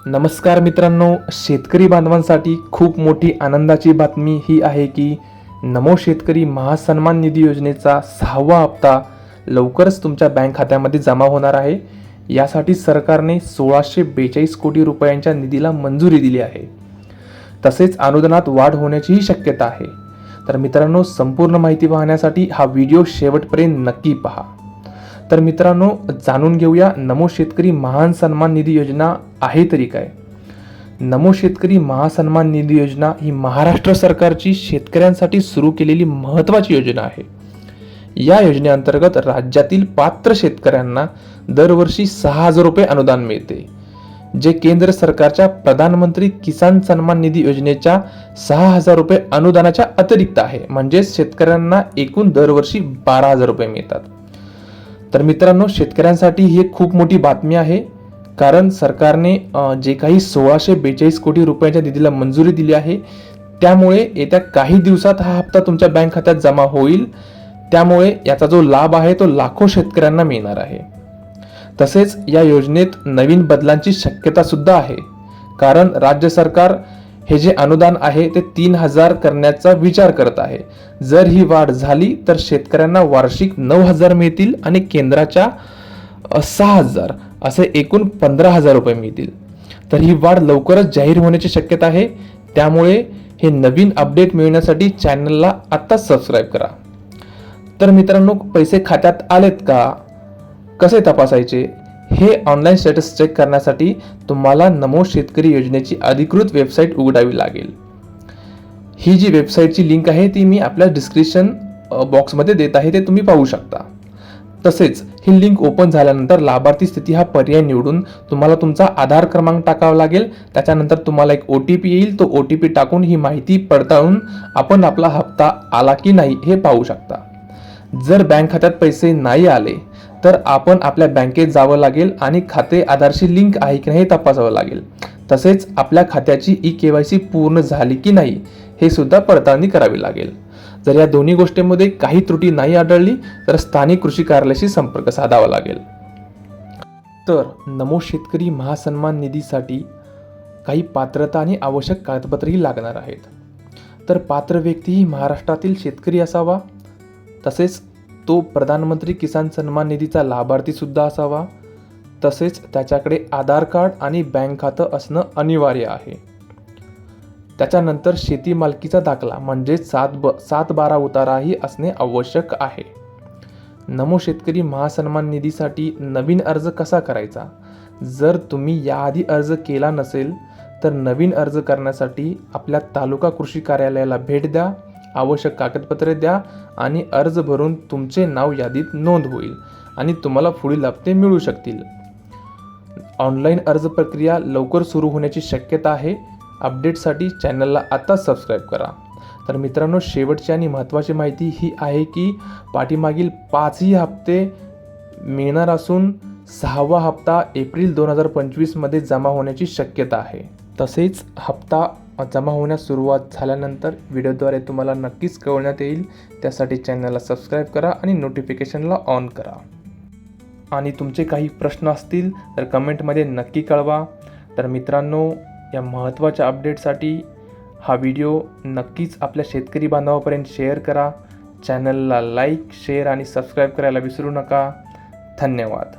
नमस्कार मित्रांनो, शेतकरी बांधवांसाठी खूप मोठी आनंदाची बातमी ही आहे की नमो शेतकरी महासन्मान निधी योजनेचा 6वा हप्ता लवकरच तुमच्या बँक खात्यामध्ये जमा होणार आहे। यासाठी सरकारने 1642 कोटी रुपयांच्या निधीला मंजुरी दिली आहे। तसेच अनुदानात वाढ होण्याचीही शक्यता आहे। तर मित्रांनो, संपूर्ण माहिती पाहण्यासाठी हा व्हिडिओ शेवटपर्यंत नक्की पहा। तर मित्रांनो, जाणून घेऊया नमो शेतकरी महासन्मान निधी योजना आहे तरी काय। नमो शेतकरी महासन्मान निधी योजना ही महाराष्ट्र सरकारची शेतकऱ्यांसाठी सुरू केलेली महत्त्वाची योजना आहे। या योजनेअंतर्गत राज्यातील पात्र शेतकऱ्यांना दरवर्षी 6,000 रुपये अनुदान मिळते, जे केंद्र सरकारच्या प्रधानमंत्री किसान सन्मान निधी योजनेच्या 6,000 रुपये अनुदानाच्या अतिरिक्त आहे। म्हणजे शेतकऱ्यांना एकूण दरवर्षी 12,000 रुपये मिळतात। तर मित्रांनो, शेतकऱ्यांसाठी ही खूप मोठी बातमी आहे, कारण सरकारने जे काही 1642 कोटी रुपयांच्या निधीला मंजुरी दिली आहे, त्यामुळे येत्या काही दिवसात हा हप्ता तुमच्या बँक खात्यात जमा होईल। त्यामुळे याचा जो लाभ आहे तो लाखो शेतकऱ्यांना मिळणार आहे। तसेच या योजनेत नवीन बदलांची शक्यता सुद्धा आहे, कारण राज्य सरकार हे जे अनुदान आहे ते 3,000 करण्याचा विचार करत आहे। जर ही वाढ झाली तर शेतकऱ्यांना वार्षिक 9,000 मिळतील आणि केंद्राच्या 6,000 असे एकूण 15,000 रुपये मिळतील। तर ही वाढ लवकरच जाहीर होण्याची शक्यता आहे। त्यामुळे हे नवीन अपडेट मिळवण्यासाठी चॅनलला आता सबस्क्राईब करा। तर मित्रांनो, पैसे खात्यात आलेत का, कसे तपासायचे, हे ऑनलाईन स्टेटस चेक करण्यासाठी तुम्हाला नमो शेतकरी योजनेची अधिकृत वेबसाईट उघडावी लागेल। ही जी वेबसाईटची लिंक आहे ती मी आपल्या डिस्क्रिप्शन बॉक्समध्ये देत आहे, ते तुम्ही पाहू शकता। तसेच ही लिंक ओपन झाल्यानंतर लाभार्थी स्थिती हा पर्याय निवडून तुम्हाला तुमचा आधार क्रमांक टाकावा लागेल। त्याच्यानंतर तुम्हाला एक OTP येईल, तो OTP टाकून ही माहिती पडताळून आपण आपला हप्ता आला की नाही हे पाहू शकता। जर बँक खात्यात पैसे नाही आले तर आपण आपल्या बँकेत जावं लागेल आणि खाते आधारशी लिंक आहे की नाही हे तपासावं लागेल। तसेच आपल्या खात्याची eKYC पूर्ण झाली की नाही हे सुद्धा पडताळणी करावी लागेल। जर या दोन्ही गोष्टींमध्ये काही त्रुटी नाही आढळली तर स्थानिक कृषी कार्यालयाशी संपर्क साधावा लागेल। तर नमो शेतकरी महासन्मान निधीसाठी काही पात्रता आणि आवश्यक कागदपत्रेही लागणार आहेत। तर पात्र व्यक्ती ही महाराष्ट्रातील शेतकरी असावा, तसेच तो प्रधानमंत्री किसान सन्मान निधीचा लाभार्थी सुद्धा असावा, तसेच त्याच्याकडे आधार कार्ड आणि बँक खातं असणं अनिवार्य आहे। त्याच्यानंतर शेती मालकीचा दाखला म्हणजे 7/12 उताराही असणे आवश्यक आहे। नमो शेतकरी महासन्मान निधीसाठी नवीन अर्ज कसा करायचा। जर तुम्ही याआधी अर्ज केला नसेल तर नवीन अर्ज करण्यासाठी आपल्या तालुका कृषी कार्यालयाला भेट द्या, आवश्यक कागदपत्रे द्या आणि अर्ज भरून तुमचे नाव यादीत नोंद होईल आणि तुम्हाला पुढील हप्ते मिळू शकतील। ऑनलाईन अर्ज प्रक्रिया लवकर सुरू होण्याची शक्यता आहे। अपडेटसाठी चॅनलला आता सबस्क्राईब करा। तर मित्रांनो, शेवटची आणि महत्त्वाची माहिती ही आहे की पाठीमागील 5ही हप्ते मिळणार असून 6वा हप्ता एप्रिल 2025 मध्ये जमा होण्याची शक्यता आहे। तसेच हप्ता जमा होण्यास सुरुवात झाल्यानंतर व्हिडिओद्वारे तुम्हाला नक्कीच कळवण्यात येईल। त्यासाठी चॅनलला सबस्क्राईब करा आणि नोटिफिकेशनला ऑन करा। आणि तुमचे काही प्रश्न असतील तर कमेंटमध्ये नक्की कळवा। तर मित्रांनो, या महत्त्वाच्या अपडेटसाठी हा व्हिडिओ नक्कीच आपल्या शेतकरी बांधवापर्यंत शेअर करा। चॅनलला लाईक, शेअर आणि सबस्क्राईब करायला विसरू नका। धन्यवाद।